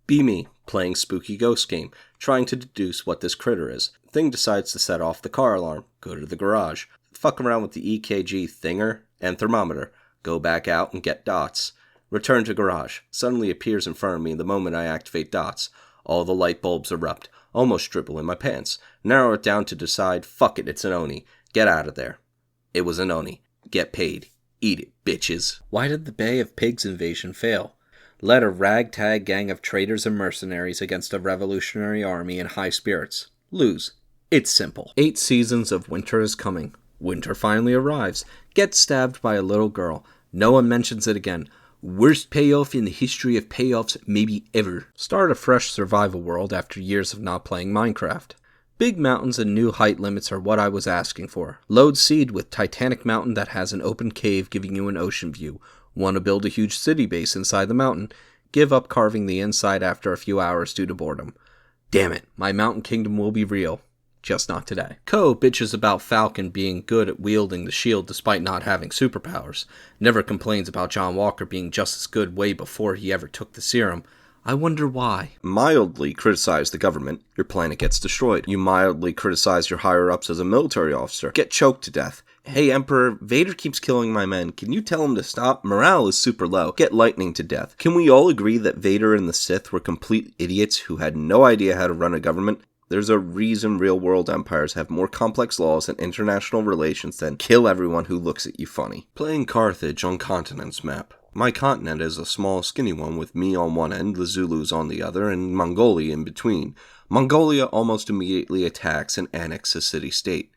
Be me, playing spooky ghost game, trying to deduce what this critter is. Thing decides to set off the car alarm, go to the garage, fuck around with the EKG thinger and thermometer, go back out and get dots. Return to garage, suddenly appears in front of me the moment I activate dots. All the light bulbs erupt, almost dribble in my pants. Narrow it down to decide, fuck it, it's an Oni. Get out of there. It was an Oni. Get paid. Eat it, bitches. Why did the Bay of Pigs invasion fail? Led a ragtag gang of traitors and mercenaries against a revolutionary army in high spirits. Lose. It's simple. 8 seasons of winter is coming. Winter finally arrives. Gets stabbed by a little girl. No one mentions it again. Worst payoff in the history of payoffs maybe ever. Start a fresh survival world after years of not playing Minecraft. Big mountains and new height limits are what I was asking for. Load seed with Titanic Mountain that has an open cave giving you an ocean view. Want to build a huge city base inside the mountain. Give up carving the inside after a few hours due to boredom. Damn it, my mountain kingdom will be real. Just not today. Ko bitches about Falcon being good at wielding the shield despite not having superpowers. Never complains about John Walker being just as good way before he ever took the serum. I wonder why. Mildly criticize the government, your planet gets destroyed. You mildly criticize your higher-ups as a military officer, get choked to death. Hey Emperor, Vader keeps killing my men, can you tell him to stop? Morale is super low, get lightning to death. Can we all agree that Vader and the Sith were complete idiots who had no idea how to run a government? There's a reason real-world empires have more complex laws and international relations than kill everyone who looks at you funny. Playing Carthage on continents map. My continent is a small skinny one with me on one end, the Zulus on the other, and Mongolia in between. Mongolia almost immediately attacks and annexes city-state.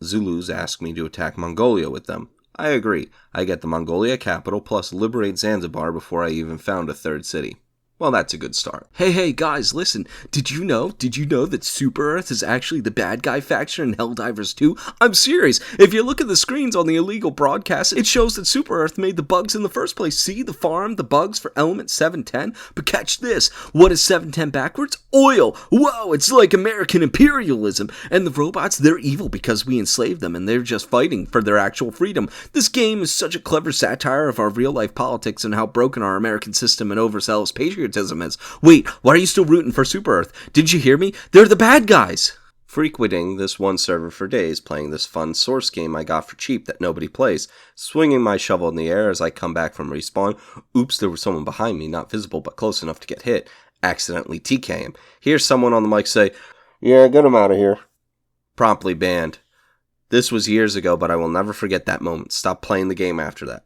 Zulus ask me to attack Mongolia with them. I agree. I get the Mongolia capital plus liberate Zanzibar before I even found a third city. Well, that's a good start. Hey guys, listen. Did you know that Super Earth is actually the bad guy faction in Helldivers 2? I'm serious. If you look at the screens on the illegal broadcast, it shows that Super Earth made the bugs in the first place. See, the farm, the bugs for element 710? But catch this. What is 710 backwards? Oil. Whoa, it's like American imperialism. And the robots, they're evil because we enslaved them and they're just fighting for their actual freedom. This game is such a clever satire of our real-life politics and how broken our American system and overzealous patriotism is. Wait, why are you still rooting for Super Earth? Did you hear me? They're the bad guys! Frequenting this one server for days, playing this fun source game I got for cheap that nobody plays, swinging my shovel in the air as I come back from respawn. Oops, there was someone behind me, not visible but close enough to get hit. Accidentally TK him. Hear someone on the mic say, "Yeah, get him out of here." Promptly banned. This was years ago, but I will never forget that moment. Stop playing the game after that.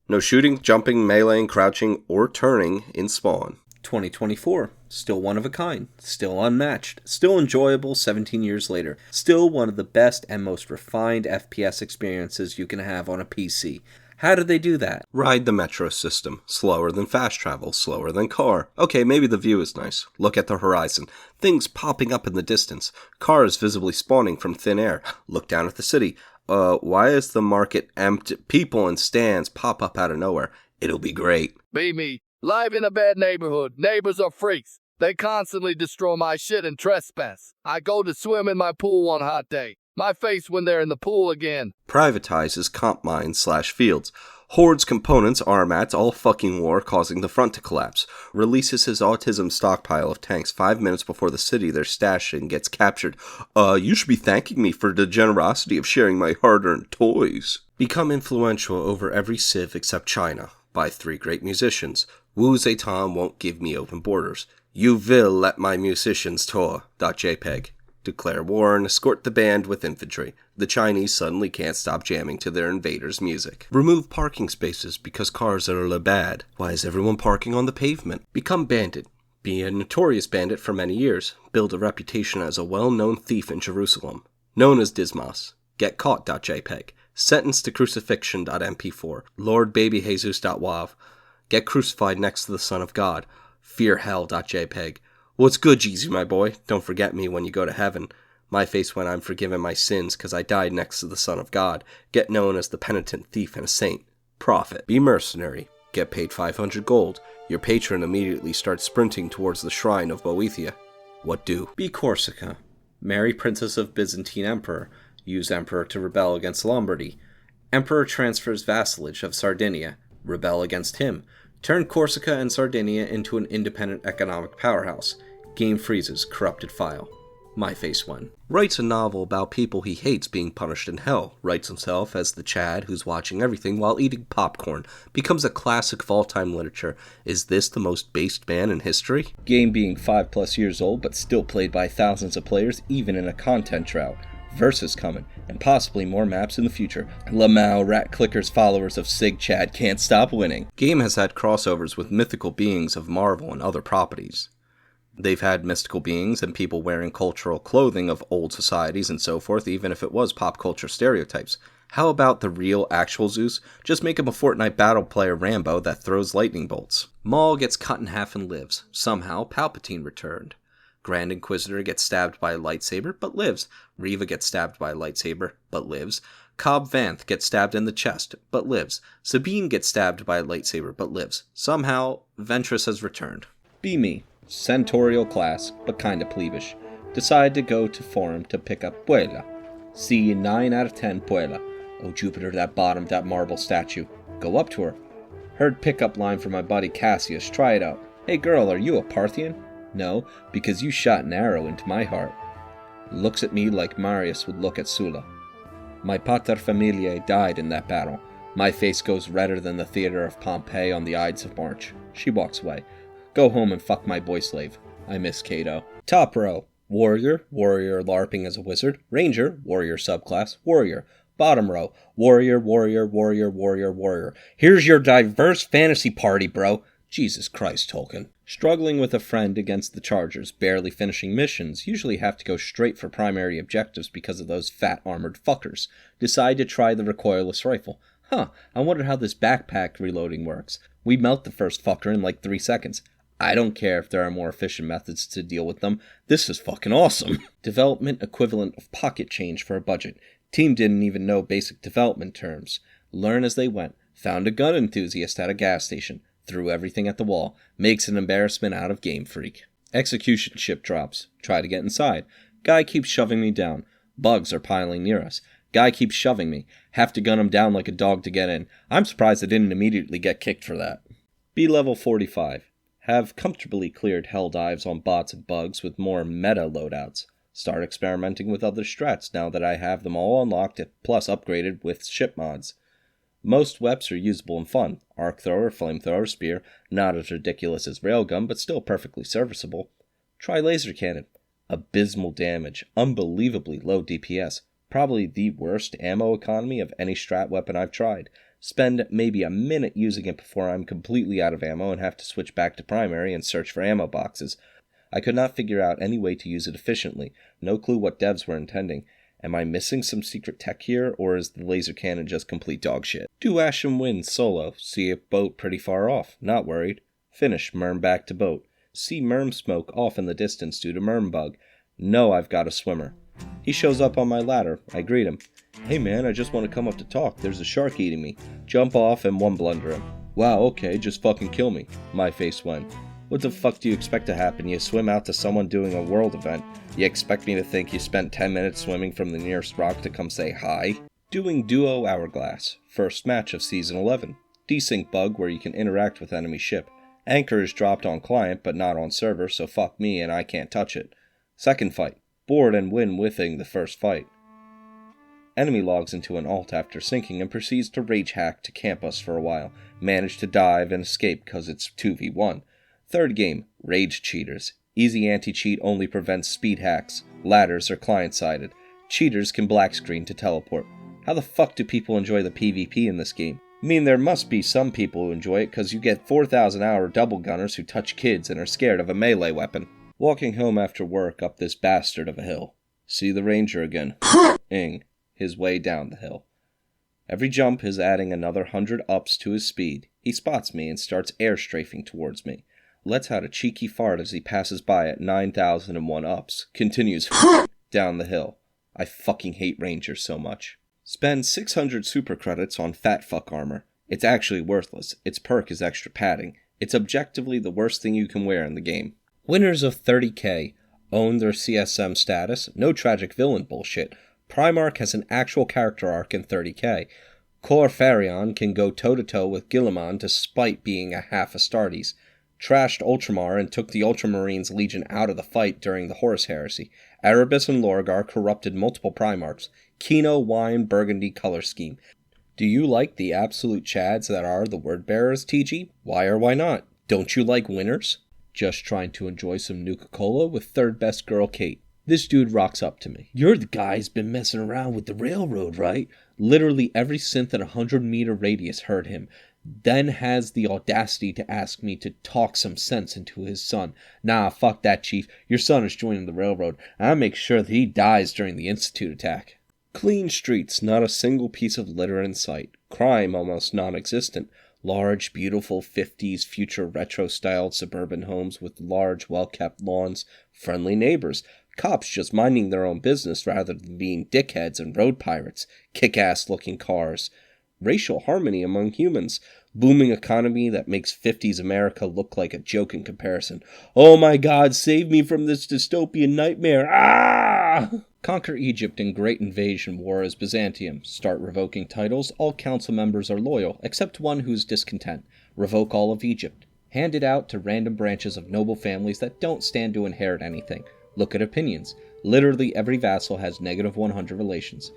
No shooting, jumping, meleeing, crouching, or turning in spawn. 2024. Still one of a kind. Still unmatched. Still enjoyable 17 years later. Still one of the best and most refined FPS experiences you can have on a PC. How did they do that? Ride the metro system. Slower than fast travel. Slower than car. Okay, maybe the view is nice. Look at the horizon. Things popping up in the distance. Cars visibly spawning from thin air. Look down at the city. Why is the market empty? People in stands pop up out of nowhere. It'll be great. Be me. Live in a bad neighborhood. Neighbors are freaks. They constantly destroy my shit and trespass. I go to swim in my pool one hot day. My face when they're in the pool again. Privatizes comp mines / fields. Hoards components, armats, all fucking war causing the front to collapse. Releases his autism stockpile of tanks 5 minutes before the city they're stashed in gets captured. You should be thanking me for the generosity of sharing my hard-earned toys. Become influential over every civ except China. By 3 great musicians. Wu Zetian won't give me open borders. You will let my musicians tour. .jpg. Declare war and escort the band with infantry. The Chinese suddenly can't stop jamming to their invaders' music. Remove parking spaces because cars are bad. Why is everyone parking on the pavement? Become bandit. Be a notorious bandit for many years. Build a reputation as a well-known thief in Jerusalem. Known as Dismas. Get caught. .jpg. Sentenced to crucifixion.mp4. Lord Baby Jesus.wav. Get crucified next to the Son of God. Fear hell.jpg. What's good, Jeezy, my boy? Don't forget me when you go to heaven. My face when I'm forgiven my sins, cause I died next to the Son of God. Get known as the penitent thief and a saint. Prophet. Be mercenary. Get paid 500 gold. Your patron immediately starts sprinting towards the shrine of Boethia. What do? Be Corsica. Marry Princess of Byzantine Emperor. Use Emperor to rebel against Lombardy. Emperor transfers vassalage of Sardinia. Rebel against him. Turn Corsica and Sardinia into an independent economic powerhouse. Game freezes, corrupted file. My face one. Writes a novel about people he hates being punished in hell. Writes himself as the Chad who's watching everything while eating popcorn. Becomes a classic of all-time literature. Is this the most based man in history? Game being 5+ years old, but still played by thousands of players, even in a content drought. Versus coming, and possibly more maps in the future. Lamau, Rat Clicker's followers of Sig Chad can't stop winning. Game has had crossovers with mythical beings of Marvel and other properties. They've had mystical beings and people wearing cultural clothing of old societies and so forth, even if it was pop culture stereotypes. How about the real, actual Zeus? Just make him a Fortnite battle player Rambo that throws lightning bolts. Maul gets cut in half and lives. Somehow, Palpatine returned. Grand Inquisitor gets stabbed by a lightsaber, but lives. Reva gets stabbed by a lightsaber, but lives. Cobb Vanth gets stabbed in the chest, but lives. Sabine gets stabbed by a lightsaber, but lives. Somehow, Ventress has returned. Be me. Centaurial class, but kinda plebeish. Decide to go to forum to pick up Puella. See 9 out of 10 Puella. Oh Jupiter, that bottomed that marble statue. Go up to her. Heard pickup line from my buddy Cassius, try it out. Hey girl, are you a Parthian? No, because you shot an arrow into my heart. Looks at me like Marius would look at Sulla. My pater familiae died in that battle. My face goes redder than the theater of Pompeii on the Ides of March. She walks away. Go home and fuck my boy slave. I miss Cato. Top row. Warrior, warrior LARPing as a wizard. Ranger, warrior subclass, warrior. Bottom row. Warrior, warrior, warrior, warrior, warrior. Here's your diverse fantasy party, bro. Jesus Christ, Tolkien. Struggling with a friend against the Chargers, barely finishing missions, usually have to go straight for primary objectives because of those fat armored fuckers. Decide to try the recoilless rifle. I wonder how this backpack reloading works. We melt the first fucker in like 3 seconds. I don't care if there are more efficient methods to deal with them. This is fucking awesome. Development equivalent of pocket change for a budget. Team didn't even know basic development terms. Learn as they went. Found a gun enthusiast at a gas station. Threw everything at the wall. Makes an embarrassment out of Game Freak. Execution ship drops. Try to get inside. Guy keeps shoving me down. Bugs are piling near us. Guy keeps shoving me. Have to gun him down like a dog to get in. I'm surprised I didn't immediately get kicked for that. B-level 45. Have comfortably cleared hell dives on bots and bugs with more meta loadouts. Start experimenting with other strats now that I have them all unlocked plus upgraded with ship mods. Most weps are usable and fun. Arc thrower, flamethrower, spear, not as ridiculous as railgun, but still perfectly serviceable. Try laser cannon. Abysmal damage, unbelievably low DPS, probably the worst ammo economy of any strat weapon I've tried. Spend maybe a minute using it before I'm completely out of ammo and have to switch back to primary and search for ammo boxes. I could not figure out any way to use it efficiently. No clue what devs were intending. Am I missing some secret tech here, or is the laser cannon just complete dog shit? Do Ash and Win solo. See a boat pretty far off. Not worried. Finish. Merm back to boat. See Merm smoke off in the distance due to Merm bug. Know I've got a swimmer. He shows up on my ladder. I greet him. Hey man, I just want to come up to talk. There's a shark eating me. Jump off and one blunder him. Wow, okay, just fucking kill me. My face went. What the fuck do you expect to happen? You swim out to someone doing a world event. You expect me to think you spent 10 minutes swimming from the nearest rock to come say hi? Doing Duo Hourglass. First match of Season 11. Desync bug where you can interact with enemy ship. Anchor is dropped on client but not on server, so fuck me and I can't touch it. Second fight. Board and win withing the first fight. Enemy logs into an alt after sinking and proceeds to rage hack to camp us for a while. Manage to dive and escape cause it's 2v1. Third game, Rage Cheaters. Easy anti-cheat only prevents speed hacks. Ladders are client-sided. Cheaters can black screen to teleport. How the fuck do people enjoy the PvP in this game? I mean, there must be some people who enjoy it cause you get 4,000 hour double gunners who touch kids and are scared of a melee weapon. Walking home after work up this bastard of a hill. See the ranger again. Ing. His way down the hill. Every jump is adding another 100 ups to his speed. He spots me and starts air strafing towards me. Lets out a cheeky fart as he passes by at 9,001 ups. Continues down the hill. I fucking hate rangers so much. Spend 600 super credits on fat fuck armor. It's actually worthless. Its perk is extra padding. It's objectively the worst thing you can wear in the game. Winners of 30k own their CSM status. No tragic villain bullshit. Primarch has an actual character arc in 30k. Cor Farion can go toe-to-toe with Guilliman despite being a half Astartes. Trashed Ultramar and took the Ultramarines Legion out of the fight during the Horus Heresy. Erebus and Lorgar corrupted multiple Primarchs. Kino, Wine, Burgundy color scheme. Do you like the absolute chads that are the word bearers, TG? Why or why not? Don't you like winners? Just trying to enjoy some Nuka-Cola with third best girl Kate. This dude rocks up to me. You're the guy who's been messing around with the railroad, right? Literally every synth at a 100-meter radius heard him, then has the audacity to ask me to talk some sense into his son. Nah, fuck that, Chief. Your son is joining the railroad, and I make sure that he dies during the Institute attack. Clean streets, not a single piece of litter in sight. Crime almost non-existent. Large, beautiful 50s future retro-styled suburban homes with large, well-kept lawns. Friendly neighbors. Cops just minding their own business rather than being dickheads and road pirates. Kick-ass looking cars. Racial harmony among humans. Booming economy that makes 50s America look like a joke in comparison. Oh my god, save me from this dystopian nightmare. Ah! Conquer Egypt in Great Invasion War as Byzantium. Start revoking titles. All council members are loyal, except one who's discontent. Revoke all of Egypt. Hand it out to random branches of noble families that don't stand to inherit anything. Look at opinions. Literally every vassal has negative 100 relations.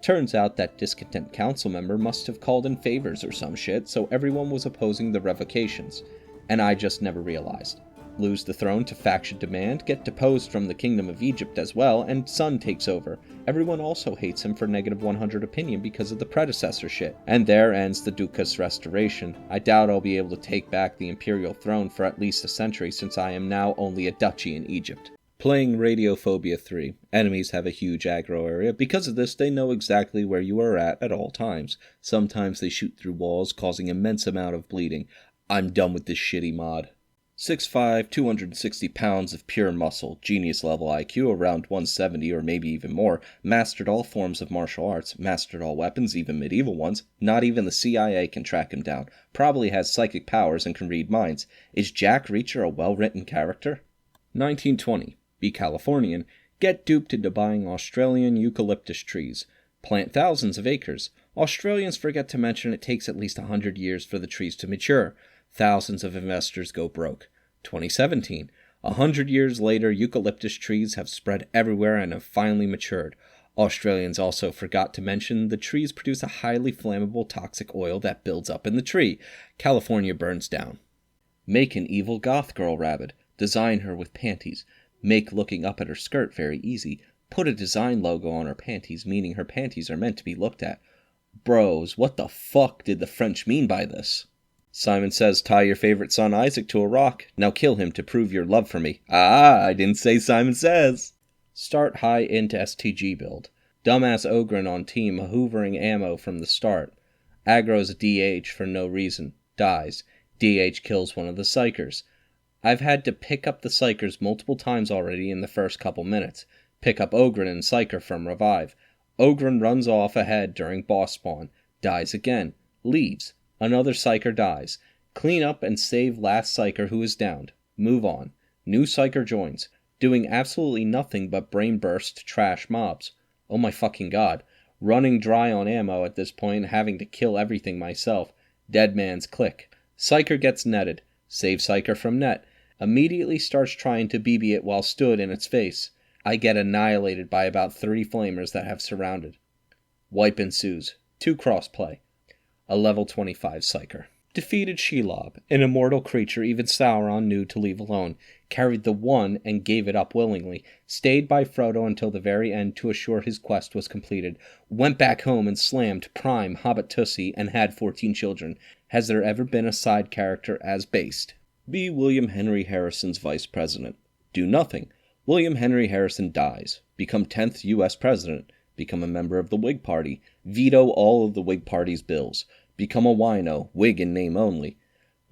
Turns out that discontent council member must have called in favors or some shit, so everyone was opposing the revocations. And I just never realized. Lose the throne to faction demand, get deposed from the Kingdom of Egypt as well, and Sun takes over. Everyone also hates him for negative 100 opinion because of the predecessor shit. And there ends the Dukas restoration. I doubt I'll be able to take back the imperial throne for at least a century since I am now only a duchy in Egypt. Playing Radiophobia 3. Enemies have a huge aggro area. Because of this, they know exactly where you are at all times. Sometimes they shoot through walls, causing immense amount of bleeding. I'm done with this shitty mod. 6'5", 260 pounds of pure muscle, genius level IQ around 170 or maybe even more, mastered all forms of martial arts, mastered all weapons, even medieval ones. Not even the CIA can track him down. Probably has psychic powers and can read minds. Is Jack Reacher a well-written character? 1920. Be Californian. Get duped into buying Australian eucalyptus trees. Plant thousands of acres. Australians forget to mention it takes at least 100 years for the trees to mature. Thousands of investors go broke. 2017. 100 years later, eucalyptus trees have spread everywhere and have finally matured. Australians also forgot to mention the trees produce a highly flammable toxic oil that builds up in the tree. California burns down. Make an evil goth girl rabbit. Design her with panties. Make looking up at her skirt very easy. Put a design logo on her panties, meaning her panties are meant to be looked at. Bros, what the fuck did the French mean by this? Simon Says tie your favorite son Isaac to a rock. Now kill him to prove your love for me. Ah, I didn't say Simon Says. Start high into STG build. Dumbass Ogren on team hoovering ammo from the start. Aggro's DH for no reason. Dies. DH kills one of the psychers. I've had to pick up the Psychers multiple times already in the first couple minutes. Pick up Ogren and Psycher from Revive. Ogren runs off ahead during boss spawn. Dies again. Leaves. Another Psycher dies. Clean up and save last Psycher who is downed. Move on. New Psycher joins. Doing absolutely nothing but brain burst to trash mobs. Oh my fucking god. Running dry on ammo at this point, having to kill everything myself. Dead man's click. Psycher gets netted. Save Psycher from net. Immediately starts trying to BB it while stood in its face. I get annihilated by about 30 flamers that have surrounded. Wipe ensues. 2 crossplay. A level 25 Psycher. Defeated Shelob, an immortal creature even Sauron knew to leave alone. Carried the one and gave it up willingly. Stayed by Frodo until the very end to assure his quest was completed. Went back home and slammed Prime Hobbit Tussie and had 14 children. Has there ever been a side character as based? Be William Henry Harrison's vice president. Do nothing. William Henry Harrison dies. Become 10th U.S. president. Become a member of the Whig Party. Veto all of the Whig Party's bills. Become a wino, Whig in name only.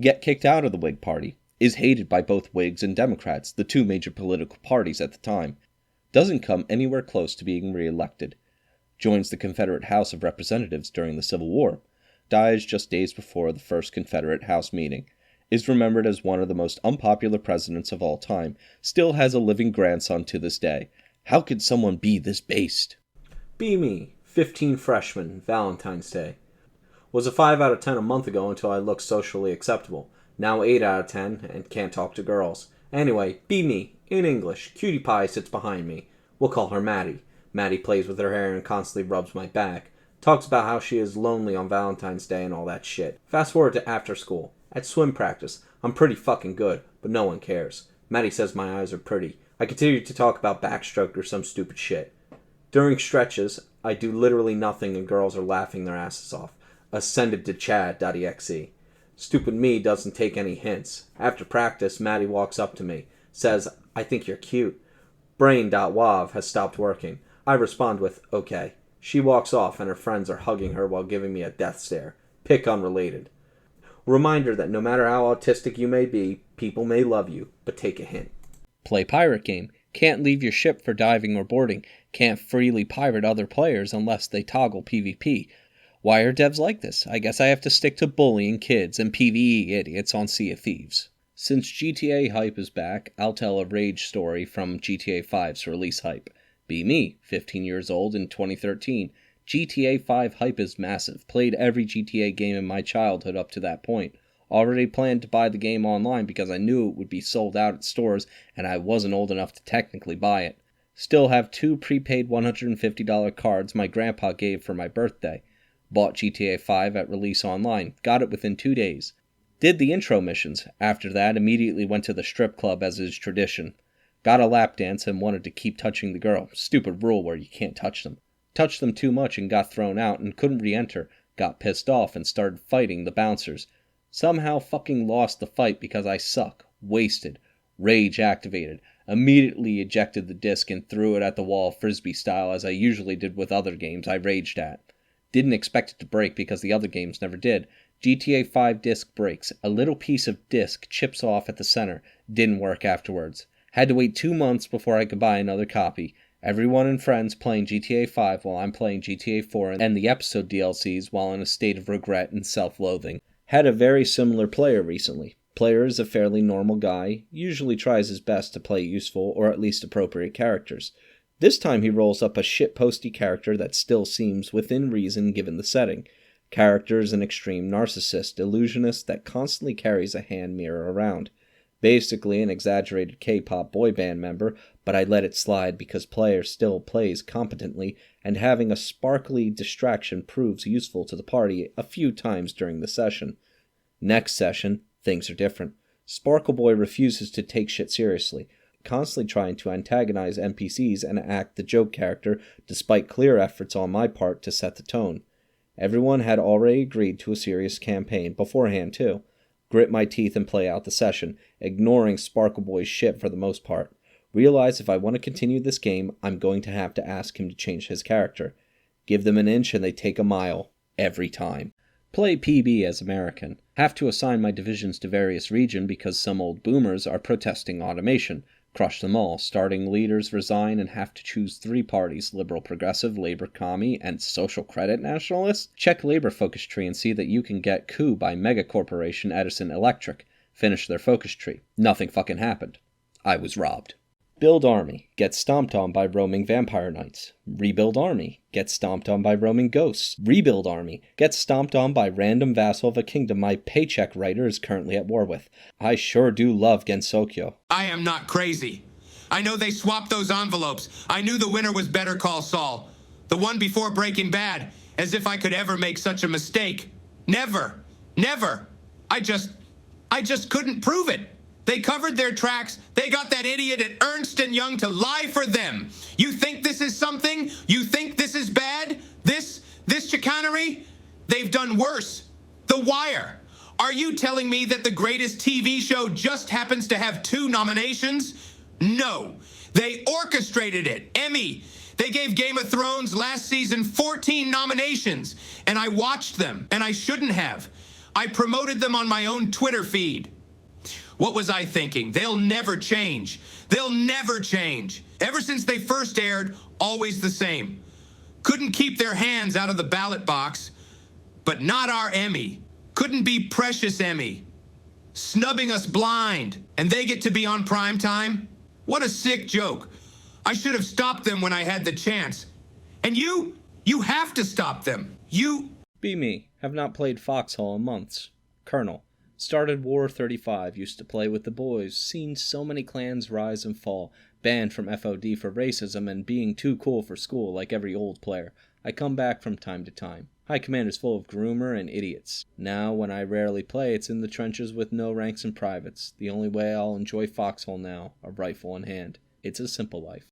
Get kicked out of the Whig Party. Is hated by both Whigs and Democrats, the two major political parties at the time. Doesn't come anywhere close to being re-elected. Joins the Confederate House of Representatives during the Civil War. Dies just days before the first Confederate House meeting. Is remembered as one of the most unpopular presidents of all time. Still has a living grandson to this day. How could someone be this based? Be me, 15 freshman, Valentine's Day. Was a 5 out of 10 a month ago until I looked socially acceptable. Now 8 out of 10 and can't talk to girls. Anyway, be me, in English. Cutie Pie sits behind me. We'll call her Maddie. Maddie plays with her hair and constantly rubs my back. Talks about how she is lonely on Valentine's Day and all that shit. Fast forward to after school. At swim practice, I'm pretty fucking good, but no one cares. Maddie says my eyes are pretty. I continue to talk about backstroke or some stupid shit. During stretches, I do literally nothing and girls are laughing their asses off. Ascended to Chad.exe. Stupid me doesn't take any hints. After practice, Maddie walks up to me, says, I think you're cute. Brain.wav has stopped working. I respond with, okay. She walks off and her friends are hugging her while giving me a death stare. Pick unrelated. Reminder that no matter how autistic you may be, people may love you, but take a hint. Play pirate game. Can't leave your ship for diving or boarding. Can't freely pirate other players unless they toggle PvP. Why are devs like this? I guess I have to stick to bullying kids and PvE idiots on Sea of Thieves. Since GTA hype is back, I'll tell a rage story from GTA 5's release hype. Be me, 15 years old in 2013. GTA 5 hype is massive. Played every GTA game in my childhood up to that point. Already planned to buy the game online because I knew it would be sold out at stores and I wasn't old enough to technically buy it. Still have 2 prepaid $150 cards my grandpa gave for my birthday. Bought GTA 5 at release online. Got it within 2 days. Did the intro missions. After that, immediately went to the strip club as is tradition. Got a lap dance and wanted to keep touching the girl. Stupid rule where you can't touch them. Touched them too much and got thrown out and couldn't re-enter. Got pissed off and started fighting the bouncers. Somehow fucking lost the fight because I suck. Wasted. Rage activated. Immediately ejected the disc and threw it at the wall frisbee style as I usually did with other games I raged at. Didn't expect it to break because the other games never did. GTA 5 disc breaks. A little piece of disc chips off at the center. Didn't work afterwards. Had to wait 2 months before I could buy another copy. Everyone and friends playing GTA 5 while I'm playing GTA 4 and the episode DLCs while in a state of regret and self-loathing. Had a very similar player recently. Player is a fairly normal guy, usually tries his best to play useful or at least appropriate characters. This time he rolls up a shitposty character that still seems within reason given the setting. Character is an extreme narcissist, illusionist that constantly carries a hand mirror around. Basically an exaggerated K-pop boy band member, but I let it slide because player still plays competently and having a sparkly distraction proves useful to the party a few times during the session. Next session, things are different. Sparkle Boy refuses to take shit seriously, constantly trying to antagonize NPCs and act the joke character despite clear efforts on my part to set the tone. Everyone had already agreed to a serious campaign beforehand too. Grit my teeth and play out the session, ignoring Sparkle Boy's shit for the most part. Realize if I want to continue this game, I'm going to have to ask him to change his character. Give them an inch and they take a mile. Every time. Play PB as American. Have to assign my divisions to various region because some old boomers are protesting automation. Crush them all. Starting leaders resign and have to choose 3 parties: Liberal Progressive, Labor Commie, and Social Credit Nationalists. Check Labor focus tree and see that you can get coup by mega corporation Edison Electric. Finish their focus tree. Nothing fucking happened. I was robbed. Build army. Get stomped on by roaming vampire knights. Rebuild army. Get stomped on by roaming ghosts. Rebuild army. Get stomped on by random vassal of a kingdom my paycheck writer is currently at war with. I sure do love Gensokyo. I am not crazy. I know they swapped those envelopes. I knew the winner was Better Call Saul. The one before Breaking Bad. As if I could ever make such a mistake. Never. Never. I just couldn't prove it. They covered their tracks. They got that idiot at Ernst & Young to lie for them. You think this is something? You think this is bad? This chicanery? They've done worse. The Wire. Are you telling me that the greatest TV show just happens to have 2 nominations? No. They orchestrated it. Emmy. They gave Game of Thrones last season 14 nominations, and I watched them, and I shouldn't have. I promoted them on my own Twitter feed. What was I thinking? They'll never change. They'll never change. Ever since they first aired, always the same. Couldn't keep their hands out of the ballot box, but not our Emmy. Couldn't be Precious Emmy. Snubbing us blind, and they get to be on prime time? What a sick joke. I should have stopped them when I had the chance. And you have to stop them. Be me. Have not played Foxhole in months. Colonel. Started War 35, used to play with the boys, seen so many clans rise and fall, banned from FOD for racism and being too cool for school like every old player. I come back from time to time. High Command is full of groomer and idiots. Now, when I rarely play, it's in the trenches with no ranks and privates. The only way I'll enjoy Foxhole now, a rifle in hand. It's a simple life.